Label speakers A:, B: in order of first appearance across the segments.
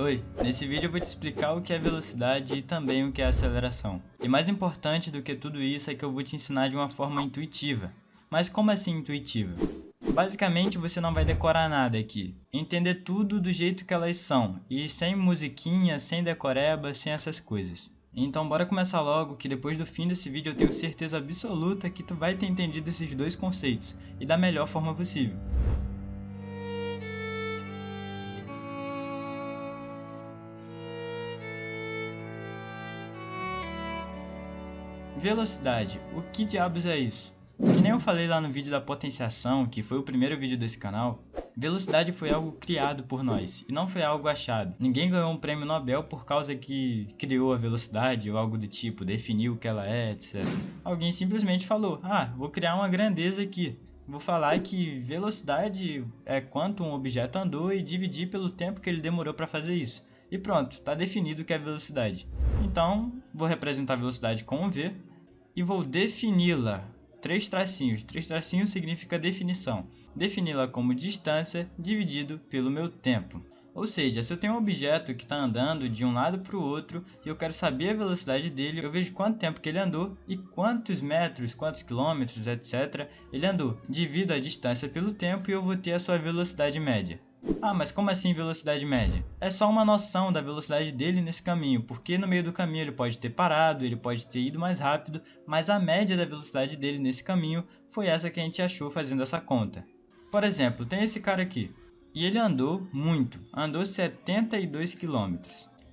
A: Oi, nesse vídeo eu vou te explicar o que é velocidade e também o que é aceleração. E mais importante do que tudo isso é que eu vou te ensinar de uma forma intuitiva. Mas como assim intuitiva? Basicamente você não vai decorar nada aqui. Entender tudo do jeito que elas são. E sem musiquinha, sem decoreba, sem essas coisas. Então bora começar logo, que depois do fim desse vídeo eu tenho certeza absoluta que tu vai ter entendido esses dois conceitos. E da melhor forma possível. Velocidade, o que diabos é isso? Que nem eu falei lá no vídeo da potenciação, que foi o primeiro vídeo desse canal, velocidade foi algo criado por nós, e não foi algo achado. Ninguém ganhou um prêmio Nobel por causa que criou a velocidade ou algo do tipo, definiu o que ela é, etc. Alguém simplesmente falou, vou criar uma grandeza aqui. Vou falar que velocidade é quanto um objeto andou e dividir pelo tempo que ele demorou para fazer isso. E pronto, está definido o que é velocidade. Então, vou representar a velocidade com um V e vou defini-la. Três tracinhos significa definição. Defini-la como distância dividido pelo meu tempo. Ou seja, se eu tenho um objeto que está andando de um lado para o outro e eu quero saber a velocidade dele, eu vejo quanto tempo que ele andou e quantos metros, quantos quilômetros, etc. ele andou. Divido a distância pelo tempo e eu vou ter a sua velocidade média. Mas como assim velocidade média? É só uma noção da velocidade dele nesse caminho, porque no meio do caminho ele pode ter parado, ele pode ter ido mais rápido, mas a média da velocidade dele nesse caminho foi essa que a gente achou fazendo essa conta. Por exemplo, tem esse cara aqui, e ele andou muito, andou 72 km.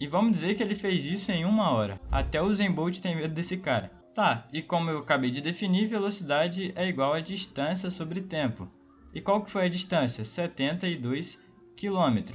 A: E vamos dizer que ele fez isso em 1 hora, até o Usain Bolt tem medo desse cara. Tá, e como eu acabei de definir, velocidade é igual a distância sobre tempo. E qual que foi a distância? 72 km.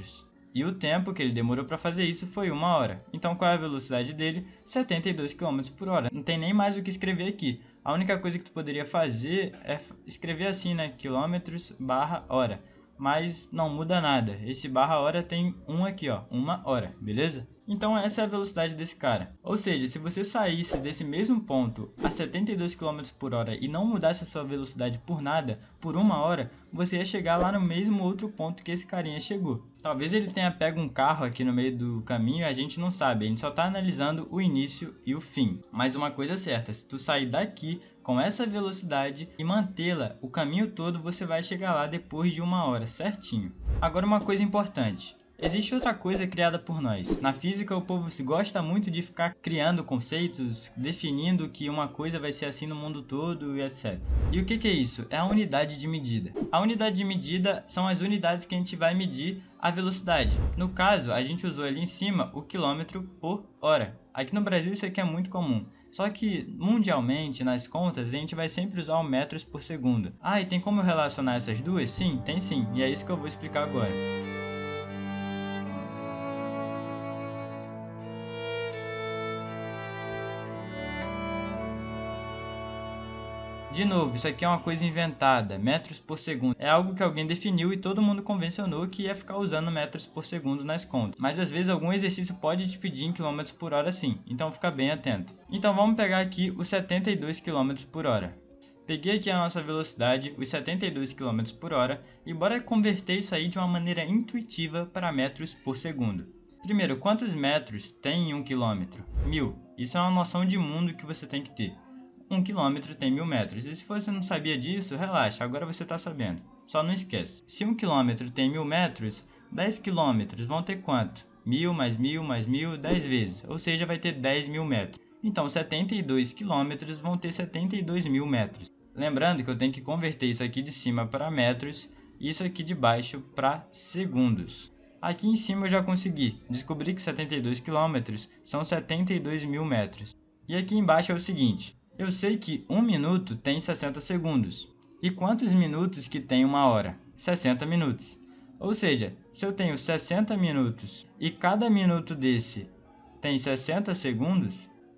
A: E o tempo que ele demorou para fazer isso foi 1 hora. Então qual é a velocidade dele? 72 km por hora. Não tem nem mais o que escrever aqui. A única coisa que tu poderia fazer é escrever assim, né? Quilômetros/hora. Mas não muda nada. Esse barra-hora tem um aqui, ó. 1 hora, beleza? Então essa é a velocidade desse cara. Ou seja, se você saísse desse mesmo ponto a 72 km por hora e não mudasse a sua velocidade por nada, por 1 hora, você ia chegar lá no mesmo outro ponto que esse carinha chegou. Talvez ele tenha pego um carro aqui no meio do caminho e a gente não sabe, a gente só está analisando o início e o fim. Mas uma coisa é certa, se tu sair daqui com essa velocidade e mantê-la o caminho todo, você vai chegar lá depois de 1 hora, certinho. Agora uma coisa importante. Existe outra coisa criada por nós. Na física o povo gosta muito de ficar criando conceitos, definindo que uma coisa vai ser assim no mundo todo e etc. E o que é isso? É a unidade de medida. A unidade de medida são as unidades que a gente vai medir a velocidade. No caso, a gente usou ali em cima o quilômetro por hora. Aqui no Brasil isso aqui é muito comum. Só que mundialmente, nas contas, a gente vai sempre usar o metros por segundo. E tem como eu relacionar essas duas? Sim, tem sim. E é isso que eu vou explicar agora. De novo, isso aqui é uma coisa inventada, metros por segundo. É algo que alguém definiu e todo mundo convencionou que ia ficar usando metros por segundo nas contas. Mas às vezes algum exercício pode te pedir em km por hora sim, então fica bem atento. Então vamos pegar aqui os 72 km por hora. Peguei aqui a nossa velocidade, os 72 km por hora, e bora converter isso aí de uma maneira intuitiva para metros por segundo. Primeiro, quantos metros tem em 1 km? 1000. Isso é uma noção de mundo que você tem que ter. 1 km tem 1000 metros, e se você não sabia disso, relaxa, agora você está sabendo. Só não esquece. Se 1 km tem 1000 metros, 10 km vão ter quanto? 1000 mais 1000 mais 1000, 10 vezes, ou seja, vai ter 10.000 metros. Então 72 km vão ter 72.000 metros. Lembrando que eu tenho que converter isso aqui de cima para metros e isso aqui de baixo para segundos. Aqui em cima eu já consegui, descobri que 72 km são 72.000 metros. E aqui embaixo é o seguinte. Eu sei que 1 minuto tem 60 segundos. E quantos minutos que tem 1 hora? 60 minutos. Ou seja, se eu tenho 60 minutos e cada minuto desse tem 60 segundos,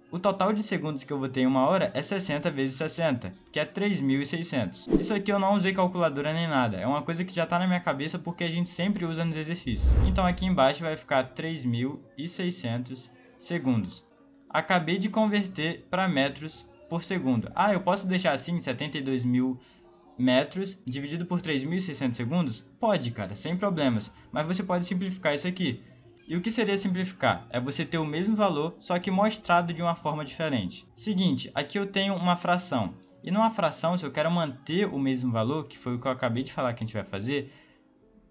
A: o total de segundos que eu vou ter em 1 hora é 60 vezes 60, que é 3.600. Isso aqui eu não usei calculadora nem nada, é uma coisa que já está na minha cabeça porque a gente sempre usa nos exercícios. Então aqui embaixo vai ficar 3.600 segundos. Acabei de converter para metros por segundo. Eu posso deixar assim 72.000 metros dividido por 3.600 segundos? Pode, cara, sem problemas. Mas você pode simplificar isso aqui. E o que seria simplificar? É você ter o mesmo valor, só que mostrado de uma forma diferente. Seguinte, aqui eu tenho uma fração. E numa fração, se eu quero manter o mesmo valor, que foi o que eu acabei de falar que a gente vai fazer,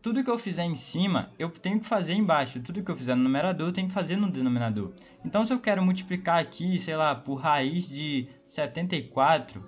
A: tudo que eu fizer em cima, eu tenho que fazer embaixo. Tudo que eu fizer no numerador, eu tenho que fazer no denominador. Então, se eu quero multiplicar aqui, sei lá, por raiz de 74,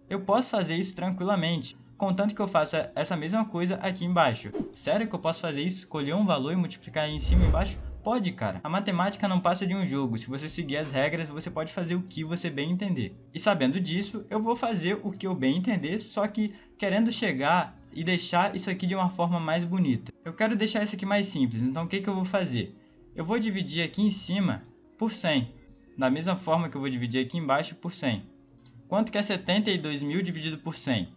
A: eu posso fazer isso tranquilamente, contanto que eu faça essa mesma coisa aqui embaixo. Sério que eu posso fazer isso? Escolher um valor e multiplicar aí em cima e embaixo? Pode, cara. A matemática não passa de um jogo. Se você seguir as regras, você pode fazer o que você bem entender. E sabendo disso, eu vou fazer o que eu bem entender, só que querendo chegar e deixar isso aqui de uma forma mais bonita. Eu quero deixar isso aqui mais simples, então o que eu vou fazer? Eu vou dividir aqui em cima por 100, da mesma forma que eu vou dividir aqui embaixo por 100. Quanto que é 72.000 dividido por 100?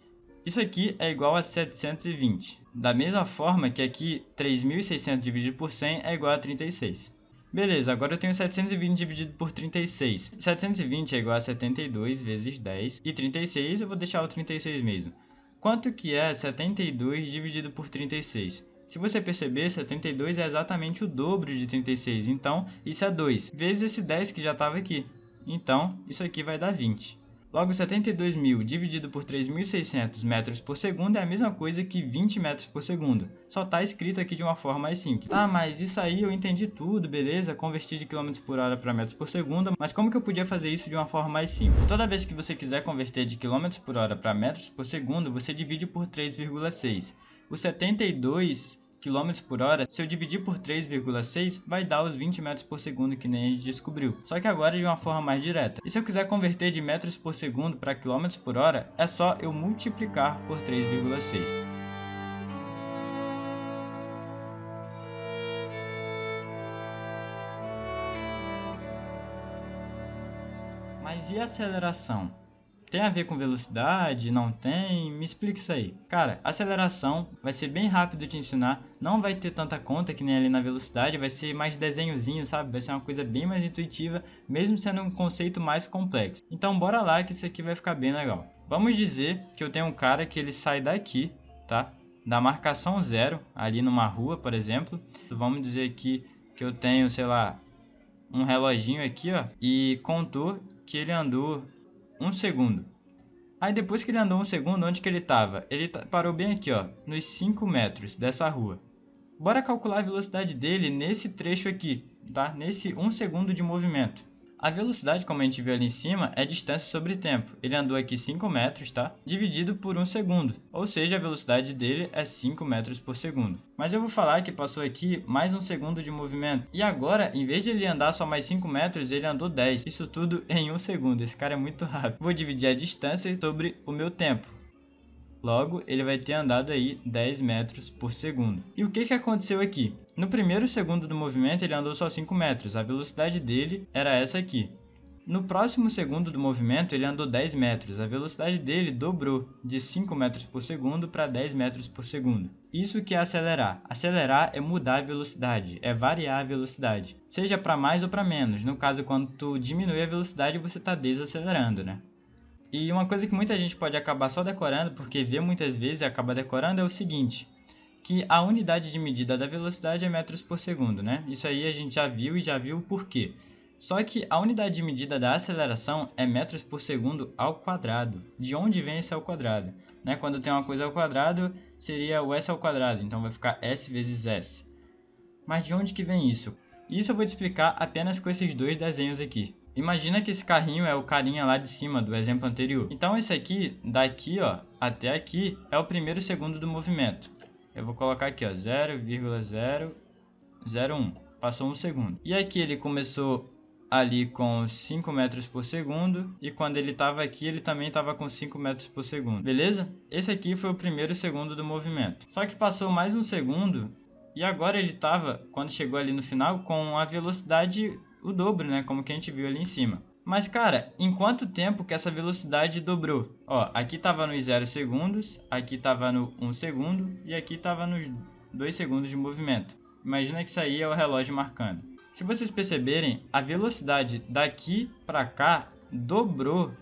A: Isso aqui é igual a 720. Da mesma forma que aqui 3.600 dividido por 100 é igual a 36. Beleza, agora eu tenho 720 dividido por 36. 720 é igual a 72 vezes 10. E 36 eu vou deixar o 36 mesmo. Quanto que é 72 dividido por 36? Se você perceber, 72 é exatamente o dobro de 36. Então, isso é 2. Vezes esse 10 que já estava aqui. Então, isso aqui vai dar 20. Logo, 72.000 dividido por 3.600 metros por segundo é a mesma coisa que 20 metros por segundo. Só está escrito aqui de uma forma mais simples. Ah, mas isso aí eu entendi tudo, beleza? Converti de km por hora para metros por segundo. Mas como que eu podia fazer isso de uma forma mais simples? Toda vez que você quiser converter de km por hora para metros por segundo, você divide por 3,6. Os 72 km por hora, se eu dividir por 3,6, vai dar os 20 metros por segundo que nem a gente descobriu. Só que agora de uma forma mais direta. E se eu quiser converter de metros por segundo para km por hora, é só eu multiplicar por 3,6. Mas e a aceleração? Tem a ver com velocidade? Não tem? Me explica isso aí. Cara, aceleração vai ser bem rápido de ensinar. Não vai ter tanta conta que nem ali na velocidade. Vai ser mais desenhozinho, sabe? Vai ser uma coisa bem mais intuitiva, mesmo sendo um conceito mais complexo. Então bora lá que isso aqui vai ficar bem legal. Vamos dizer que eu tenho um cara que ele sai daqui, tá? Da marcação 0, ali numa rua, por exemplo. Vamos dizer aqui que eu tenho, sei lá, um reloginho aqui, ó. E contou que ele andou 1 segundo. Aí depois que ele andou 1 segundo, onde que ele estava? Ele parou bem aqui, ó, nos 5 metros dessa rua. Bora calcular a velocidade dele nesse trecho aqui, tá? Nesse 1 segundo de movimento. A velocidade, como a gente viu ali em cima, é distância sobre tempo. Ele andou aqui 5 metros, tá? Dividido por 1 segundo. Ou seja, a velocidade dele é 5 metros por segundo. Mas eu vou falar que passou aqui mais 1 segundo de movimento. E agora, em vez de ele andar só mais 5 metros, ele andou 10. Isso tudo em 1 segundo. Esse cara é muito rápido. Vou dividir a distância sobre o meu tempo. Logo, ele vai ter andado aí 10 metros por segundo. E o que aconteceu aqui? No primeiro segundo do movimento, ele andou só 5 metros. A velocidade dele era essa aqui. No próximo segundo do movimento, ele andou 10 metros. A velocidade dele dobrou de 5 metros por segundo para 10 metros por segundo. Isso que é acelerar. Acelerar é mudar a velocidade, é variar a velocidade. Seja para mais ou para menos. No caso, quando tu diminui a velocidade, você está desacelerando, né? E uma coisa que muita gente pode acabar só decorando, porque vê muitas vezes e acaba decorando, é o seguinte, que a unidade de medida da velocidade é metros por segundo, né? Isso aí a gente já viu e já viu o porquê. Só que a unidade de medida da aceleração é metros por segundo ao quadrado. De onde vem esse ao quadrado? Né? Quando tem uma coisa ao quadrado, seria o s ao quadrado, então vai ficar s vezes s. Mas de onde que vem isso? Isso eu vou te explicar apenas com esses dois desenhos aqui. Imagina que esse carrinho é o carinha lá de cima do exemplo anterior. Então esse aqui, daqui ó, até aqui, é o primeiro segundo do movimento. Eu vou colocar aqui ó, 0,001. Passou 1 segundo. E aqui ele começou ali com 5 metros por segundo. E quando ele estava aqui, ele também estava com 5 metros por segundo. Beleza? Esse aqui foi o primeiro segundo do movimento. Só que passou mais 1 segundo. E agora ele estava, quando chegou ali no final, com a velocidade o dobro, né? Como que a gente viu ali em cima. Mas, cara, em quanto tempo que essa velocidade dobrou? Ó, aqui tava nos 0 segundos, aqui tava no 1 segundo e aqui tava nos 2 segundos de movimento. Imagina que isso aí é o relógio marcando. Se vocês perceberem, a velocidade daqui para cá dobrou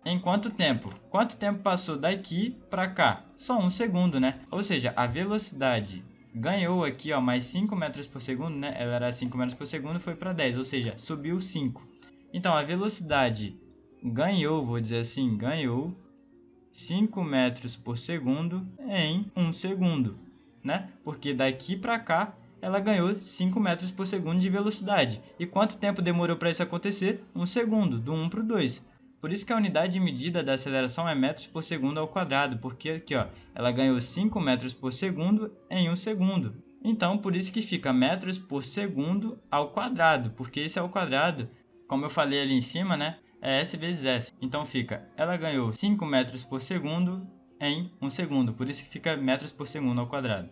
A: em quanto tempo? Quanto tempo passou daqui para cá? Só 1 segundo, né? Ou seja, a velocidade ganhou aqui, ó, mais 5 metros por segundo, né? Ela era 5 metros por segundo, foi para 10, ou seja, subiu 5. Então, a velocidade ganhou, vou dizer assim, ganhou 5 metros por segundo em 1 segundo, né? Porque daqui para cá ela ganhou 5 metros por segundo de velocidade. E quanto tempo demorou para isso acontecer? 1 segundo, do 1 para o 2. Por isso que a unidade de medida da aceleração é metros por segundo ao quadrado, porque aqui, ó, ela ganhou 5 metros por segundo em 1 segundo. Então, por isso que fica metros por segundo ao quadrado, porque esse ao quadrado, como eu falei ali em cima, né, é S vezes S. Então fica, ela ganhou 5 metros por segundo em 1 segundo, por isso que fica metros por segundo ao quadrado.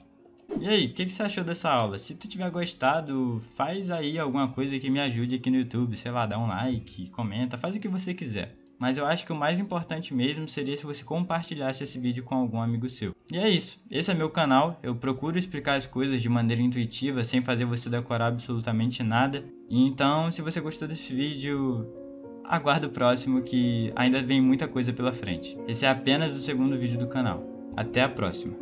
A: E aí, o que você achou dessa aula? Se tu tiver gostado, faz aí alguma coisa que me ajude aqui no YouTube, sei lá, dá um like, comenta, faz o que você quiser. Mas eu acho que o mais importante mesmo seria se você compartilhasse esse vídeo com algum amigo seu. E é isso, esse é meu canal, eu procuro explicar as coisas de maneira intuitiva, sem fazer você decorar absolutamente nada. Então, se você gostou desse vídeo, aguarda o próximo que ainda vem muita coisa pela frente. Esse é apenas o segundo vídeo do canal. Até a próxima!